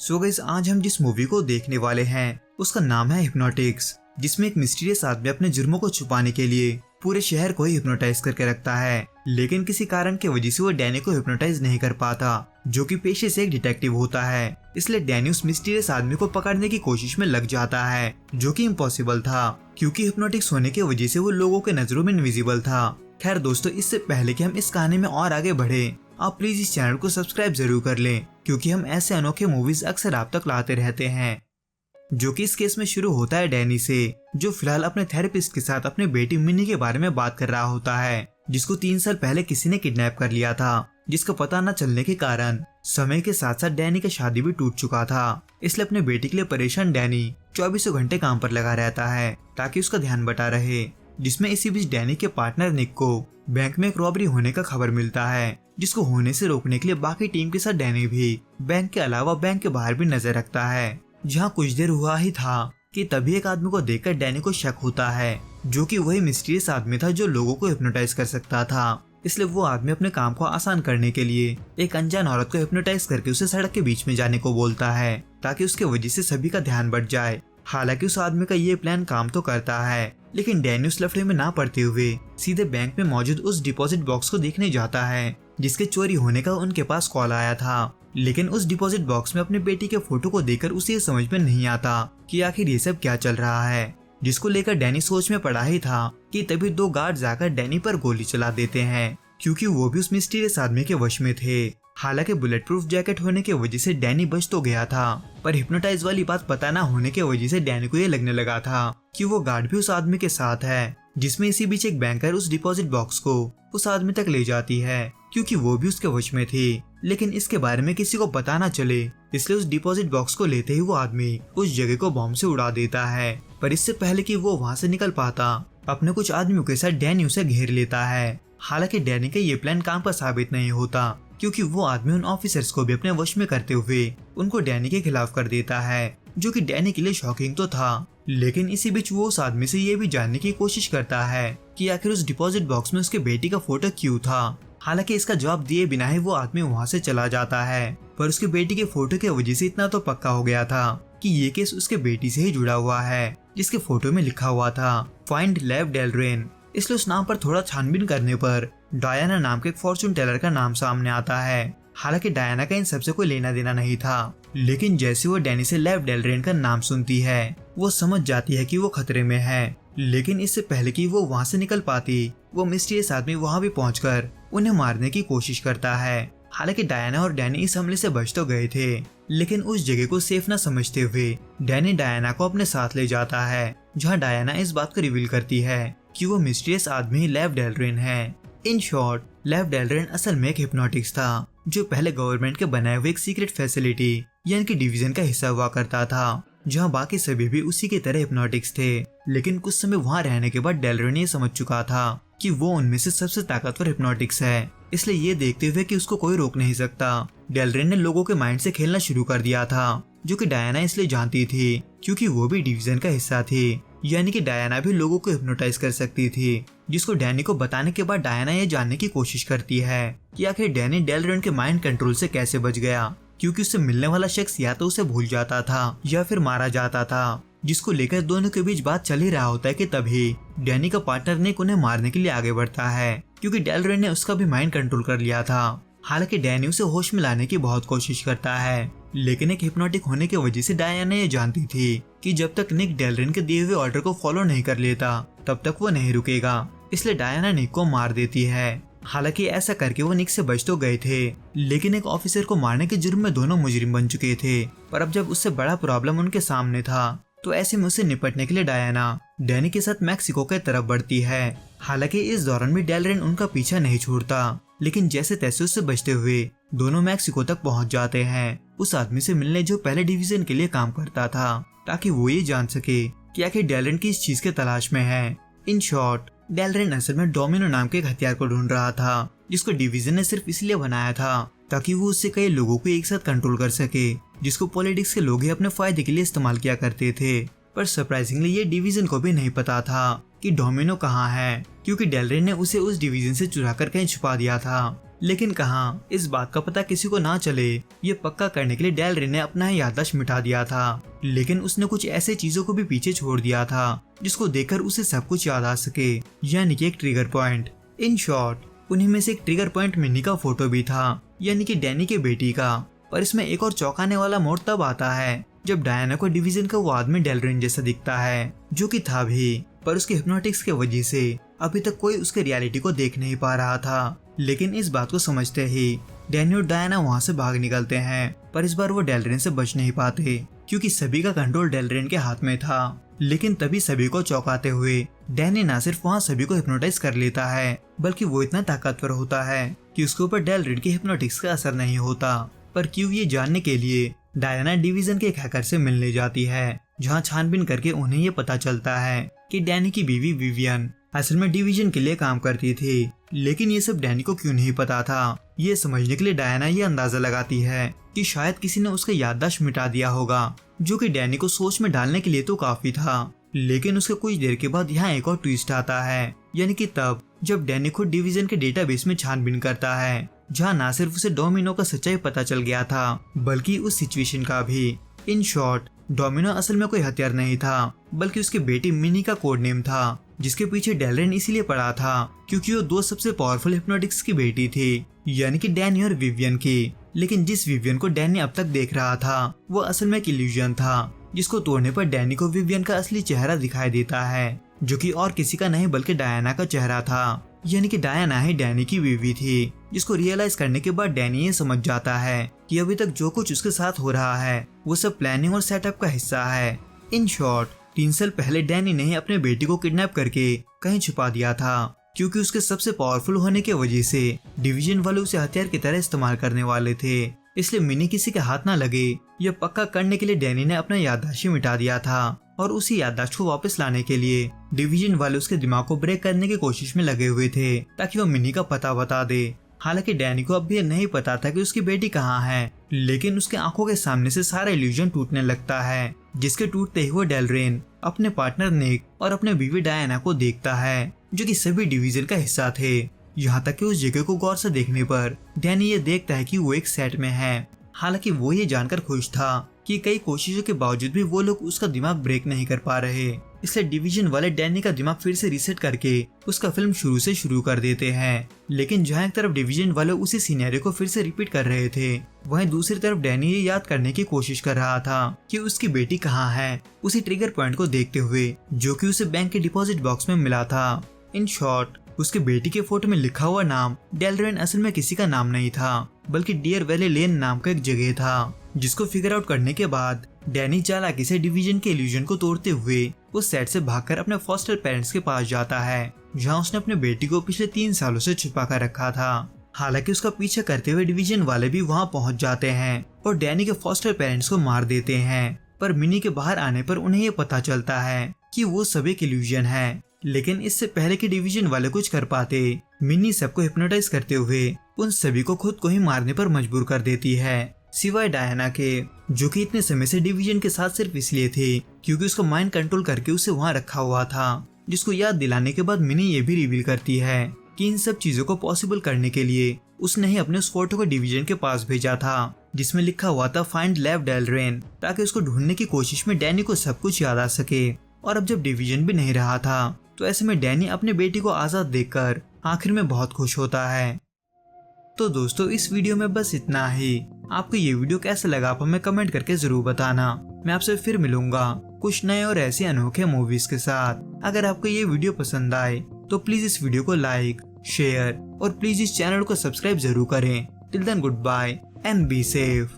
So guys, आज हम जिस मूवी को देखने वाले हैं उसका नाम है हिप्नोटिक्स, जिसमें एक मिस्टीरियस आदमी अपने जुर्मों को छुपाने के लिए पूरे शहर को ही हिप्नोटाइज करके रखता है। लेकिन किसी कारण की वजह से वो डैनी को हिप्नोटाइज नहीं कर पाता, जो कि पेशे से एक डिटेक्टिव होता है। इसलिए डैनी उस मिस्टीरियस आदमी को पकड़ने की कोशिश में लग जाता है, जो कि इम्पॉसिबल था क्योंकि हिप्नोटिक्स होने की वजह से वो लोगों के नजरों में इनविजिबल था। खैर दोस्तों, इससे पहले कि हम इस कहानी में और आगे बढ़े, आप प्लीज इस चैनल को सब्सक्राइब जरूर कर लें, क्योंकि हम ऐसे अनोखे मूवीज अक्सर आप तक लाते रहते हैं। जो कि इस केस में शुरू होता है डैनी से, जो फिलहाल अपने थेरेपिस्ट के साथ अपनी बेटी मिनी के बारे में बात कर रहा होता है, जिसको 3 साल पहले किसी ने किडनैप कर लिया था, जिसका पता न चलने के कारण समय के साथ साथ डैनी का शादी भी टूट चुका था। इसलिए अपने बेटी के लिए परेशान डैनी 24 घंटे काम पर लगा रहता है ताकि उसका ध्यान बटा रहे। जिसमें इसी बीच डैनी के पार्टनर निक को बैंक में एक रॉबरी होने का खबर मिलता है, जिसको होने से रोकने के लिए बाकी टीम के साथ डैनी भी बैंक के अलावा बैंक के बाहर भी नजर रखता है। जहां कुछ देर हुआ ही था कि तभी एक आदमी को देखकर डैनी को शक होता है, जो कि वही मिस्टीरियस आदमी था जो लोगों को हिप्नोटाइज कर सकता था। इसलिए वो आदमी अपने काम को आसान करने के लिए एक अनजान औरत को हिप्नोटाइज करके उसे सड़क के बीच में जाने को बोलता है, ताकि उसके वजह से सभी का ध्यान बट जाए। हालांकि उस आदमी का ये प्लान काम तो करता है, लेकिन डैनी उस लफड़े में ना पड़ते हुए सीधे बैंक में मौजूद उस डिपॉजिट बॉक्स को देखने जाता है, जिसके चोरी होने का उनके पास कॉल आया था। लेकिन उस डिपॉजिट बॉक्स में अपनी बेटी के फोटो को देखकर उसे ये समझ में नहीं आता कि आखिर ये सब क्या चल रहा है, जिसको लेकर डैनी सोच में पड़ा ही था कि तभी 2 गार्ड जाकर डैनी पर गोली चला देते हैं, क्योंकि वो भी उस मिस्टीरियस आदमी के वश में थे। हालांकि बुलेट प्रूफ जैकेट होने की वजह से डैनी बच तो गया था, पर हिप्नोटाइज वाली बात पता ना होने की वजह से डैनी को ये लगने लगा था कि वो गार्ड भी उस आदमी के साथ है। जिसमें इसी बीच एक बैंकर उस डिपॉजिट बॉक्स को उस आदमी तक ले जाती है, क्योंकि वो भी उसके वश में थी। लेकिन इसके बारे में किसी को पता ना चले, इसलिए उस डिपॉजिट बॉक्स को लेते ही वो आदमी उस जगह को बॉम्ब से उड़ा देता है। पर इससे पहले कि वो वहाँ से निकल पाता, अपने कुछ आदमियों के साथ डैनी उसे घेर लेता है। हालांकि डैनी का ये प्लान काम पर साबित नहीं होता, क्योंकि वो आदमी उन ऑफिसर्स को भी अपने वश में करते हुए उनको डैनी के खिलाफ कर देता है, जो कि डैनी के लिए शॉकिंग तो था। लेकिन इसी बीच वो उस आदमी से ये भी जानने की कोशिश करता है कि आखिर उस डिपॉजिट बॉक्स में उसके बेटी का फोटो क्यों था। हालांकि इसका जवाब दिए बिना ही वो आदमी वहाँ से चला जाता है, पर उसके बेटी के फोटो की वजह से इतना तो पक्का हो गया था कि ये केस उसके बेटी से ही जुड़ा हुआ है, जिसके फोटो में लिखा हुआ था फाइंड लेव डेलरेन। इसलिए उस नाम पर थोड़ा छानबीन करने पर डायना नाम के एक फॉर्चून टेलर का नाम सामने आता है। हालांकि डायना का इन सबसे कोई लेना देना नहीं था, लेकिन जैसे वो डैनी से लेव डेलरेन का नाम सुनती है, वो समझ जाती है कि वो खतरे में है। लेकिन इससे पहले कि वो वहाँ से निकल पाती, वो मिस्टीरियस आदमी वहाँ भी पहुंचकर उन्हें मारने की कोशिश करता है। हालांकि डायना और डैनी इस हमले से बच तो गए थे, लेकिन उस जगह को सेफ न समझते हुए डैनी डायना को अपने साथ ले जाता है, जहाँ डायना इस बात को रिवील करती है कि वो मिस्टीरियस आदमी लेव डेलरेन है। इन शॉर्ट, लेव डेलरेन असल में एक हिप्नोटिक्स था, जो पहले गवर्नमेंट के बनाए हुए एक सीक्रेट फैसिलिटी यानी कि डिवीजन का हिस्सा हुआ करता था, जहां बाकी सभी भी उसी की तरह हिप्नोटिक्स थे। लेकिन कुछ समय वहां रहने के बाद डेलरेन ये समझ चुका था कि वो उनमें से सबसे ताकतवर हिप्नोटिक्स है। इसलिए ये देखते हुए कि उसको कोई रोक नहीं सकता, डेलरेन ने लोगों के माइंड से खेलना शुरू कर दिया था, जो कि डायना इसलिए जानती थी क्योंकि वो भी डिवीजन का हिस्सा थी, यानी कि डायना भी लोगों को हिप्नोटाइज कर सकती थी। जिसको डैनी को बताने के बाद डायना ये जानने की कोशिश करती है कि आखिर डैनी डेलरेन के माइंड कंट्रोल से कैसे बच गया, क्योंकि उससे मिलने वाला शख्स या तो उसे भूल जाता था या फिर मारा जाता था। जिसको लेकर दोनों के बीच बात चल ही रहा होता है कि तभी डैनी का पार्टनर निक उन्हें मारने के लिए आगे बढ़ता है, क्योंकि डेलरेन ने उसका भी माइंड कंट्रोल कर लिया था। हालांकि डैनी उसे होश में लाने की बहुत कोशिश करता है, लेकिन एक हिप्नोटिक होने की वजह से डायना ये जानती थी कि जब तक निक डेलरेन के दिए हुए ऑर्डर को फॉलो नहीं कर लेता, तब तक वो नहीं रुकेगा। इसलिए डायना निक को मार देती है। हालांकि ऐसा करके वो निक से बच तो गए थे, लेकिन एक ऑफिसर को मारने के जुर्म में दोनों मुजरिम बन चुके थे। पर अब जब उससे बड़ा प्रॉब्लम उनके सामने था, तो ऐसे में उससे निपटने के लिए डायना डैनी के साथ मैक्सिको की तरफ बढ़ती है। हालांकि इस दौरान भी डेलरेन उनका पीछा नहीं छोड़ता, लेकिन जैसे तैसे उससे बचते हुए दोनों मैक्सिको तक पहुंच जाते हैं, उस आदमी से मिलने जो पहले डिवीजन के लिए काम करता था, ताकि वो ये जान सके कि आखिर डेलरेन किस चीज के तलाश में है। इन शॉर्ट, डेलरेन असल में डोमिनो नाम के एक हथियार को ढूंढ रहा था, जिसको डिवीजन ने सिर्फ इसलिए बनाया था ताकि वो उससे कई लोगों को एक साथ कंट्रोल कर सके, जिसको पॉलिटिक्स के लोग ही अपने फायदे के लिए इस्तेमाल किया करते थे। पर सरप्राइजिंगली ये डिवीजन को भी नहीं पता था कि डोमिनो कहाँ है, क्योंकि डेलरेन ने उसे उस डिवीजन से चुरा कर कहीं छुपा दिया था। लेकिन कहाँ इस बात का पता किसी को ना चले, ये पक्का करने के लिए डेलरिन ने अपना ही याददाश्त मिटा दिया था। लेकिन उसने कुछ ऐसे चीजों को भी पीछे छोड़ दिया था जिसको देखकर उसे सब कुछ याद आ सके, यानी कि एक ट्रिगर पॉइंट। इन शॉर्ट उन्हीं में से एक ट्रिगर पॉइंट मिनी का फोटो भी था, यानी कि डैनी के बेटी का। पर इसमें एक और चौंकाने वाला मोड़ तब आता है जब डायना को डिवीजन का वो आदमी डेलरिन जैसा दिखता है, जो कि था भी, पर उसके हिप्नोटिक्स के वजह से अभी तक कोई उसके रियलिटी को देख नहीं पा रहा था। लेकिन इस बात को समझते ही डैनी और डायना वहाँ से भाग निकलते हैं, पर इस बार वो डेलरिन से बच नहीं पाते क्योंकि सभी का कंट्रोल डेलरिन के हाथ में था। लेकिन तभी सभी को चौंकाते हुए डैनी ना सिर्फ वहाँ सभी को हिप्नोटाइज कर लेता है, बल्कि वो इतना ताकतवर होता है कि उसके ऊपर डेलरिन के हिप्नोटिक्स का असर नहीं होता। पर क्यों, ये जानने के लिए डायना डिवीजन के एक हैकर से मिलने जाती है, जहाँ छानबीन करके उन्हें ये पता चलता है कि डैनी की बीवी विवियन असल में डिवीजन के लिए काम करती थी। लेकिन ये सब डैनी को क्यों नहीं पता था, ये समझने के लिए डायना ये अंदाजा लगाती है कि शायद किसी ने उसका याददाश्त मिटा दिया होगा, जो कि डैनी को सोच में डालने के लिए तो काफी था। लेकिन उसके कुछ देर के बाद यहाँ एक और ट्विस्ट आता है, यानी कि तब जब डैनी खुद डिवीजन के डेटाबेस में छानबीन करता है, जहाँ न सिर्फ उसे डोमिनो का सच्चाई पता चल गया था, बल्कि उस सिचुएशन का भी। इन शॉर्ट डोमिनो असल में कोई हथियार नहीं था, बल्कि उसकी बेटी मिनी का कोड नेम था, जिसके पीछे डेलरिन इसीलिए पड़ा था क्योंकि वो दो सबसे पावरफुल हिप्नोटिक्स की बेटी थी, यानी कि डैनी और विवियन की। लेकिन जिस विवियन को डैनी अब तक देख रहा था, वो असल में एक इल्यूजन था, जिसको तोड़ने पर डैनी को विवियन का असली चेहरा दिखाई देता है, जो कि और किसी का नहीं बल्कि डायना का चेहरा था, यानी कि डायना ही डैनी की बीवी थी। जिसको रियलाइज करने के बाद डैनी ये समझ जाता है कि अभी तक जो कुछ उसके साथ हो रहा है वो सब प्लानिंग और सेटअप का हिस्सा है। इन शॉर्ट 3 साल पहले डैनी ने अपने बेटी को किडनैप करके कहीं छुपा दिया था, क्योंकि उसके सबसे पावरफुल होने की वजह से डिवीजन वाले उसे हथियार की तरह इस्तेमाल करने वाले थे। इसलिए मिनी किसी के हाथ ना लगे, यह पक्का करने के लिए डैनी ने अपना याददाश्त मिटा दिया था, और उसी याददाश्त को वापस लाने के लिए डिवीजन वाले उसके दिमाग को ब्रेक करने की कोशिश में लगे हुए थे, ताकि वो मिनी का पता बता दे। हालांकि डैनी को अब भी नहीं पता था कि उसकी बेटी कहाँ है, लेकिन उसके आंखों के सामने से सारा इल्यूजन टूटने लगता है, जिसके टूटते ही वो डेलरिन अपने पार्टनर निक और अपने बीवी डायना को देखता है, जो कि सभी डिवीजन का हिस्सा थे। यहाँ तक कि उस जगह को गौर से देखने पर डैनी ये देखता है कि वो एक सेट में है। हालांकि वो ये जानकर खुश था कि कई कोशिशों के बावजूद भी वो लोग उसका दिमाग ब्रेक नहीं कर पा रहे, इसलिए डिवीजन वाले डैनी का दिमाग फिर से रीसेट करके उसका फिल्म शुरू से शुरू कर देते हैं। लेकिन जहाँ एक तरफ डिवीजन वाले उसी सिनेरियो को फिर से रिपीट कर रहे थे, वहीं दूसरी तरफ डैनी ये याद करने की कोशिश कर रहा था कि उसकी बेटी कहाँ है, उसी ट्रिगर पॉइंट को देखते हुए जो कि उसे बैंक के डिपॉजिट बॉक्स में मिला था। इन शॉर्ट उसके बेटी के फोटो में लिखा हुआ नाम डेलरिन असल में किसी का नाम नहीं था, बल्कि डियर वैली लेन नाम का एक जगह था, जिसको फिगर आउट करने के बाद डैनी चालाकी से डिवीजन के इल्यूजन को तोड़ते हुए उस सेट से भागकर अपने फॉस्टर पेरेंट्स के पास जाता है, जहां उसने अपने बेटी को पिछले 3 सालों से छुपा कर रखा था। हालांकि उसका पीछा करते हुए डिवीजन वाले भी वहां पहुंच जाते हैं और डैनी के फॉस्टर पेरेंट्स को मार देते हैं। पर मिनी के बाहर आने पर उन्हें ये पता चलता है कि वो सभी एक इल्यूजन है। लेकिन इससे पहले कि डिवीजन वाले कुछ कर पाते, मिनी सबको हिप्नोटाइज करते हुए उन सभी को खुद को ही मारने पर मजबूर कर देती है, सिवाय डायना के, जो कि इतने समय से डिवीजन के साथ सिर्फ इसलिए थे क्योंकि उसका माइंड कंट्रोल करके उसे वहां रखा हुआ था। जिसको याद दिलाने के बाद मिनी ये भी रिवील करती है कि इन सब चीजों को पॉसिबल करने के लिए उसने ही अपने उस फोटो को डिवीजन के पास भेजा था, जिसमें लिखा हुआ था फाइंड लेव डेलरिन, ताकि उसको ढूंढने की कोशिश में डैनी को सब कुछ याद आ सके। और अब जब डिवीजन भी नहीं रहा था, तो ऐसे में डैनी अपने बेटी को आजाद देखकर आखिर में बहुत खुश होता है। तो दोस्तों इस वीडियो में बस इतना ही। आपको ये वीडियो कैसा लगा आप हमें कमेंट करके जरूर बताना। मैं आपसे फिर मिलूंगा कुछ नए और ऐसे अनोखे मूवीज के साथ। अगर आपको ये वीडियो पसंद आए तो प्लीज इस वीडियो को लाइक, शेयर और प्लीज इस चैनल को सब्सक्राइब जरूर करें। Till then good bye and be safe.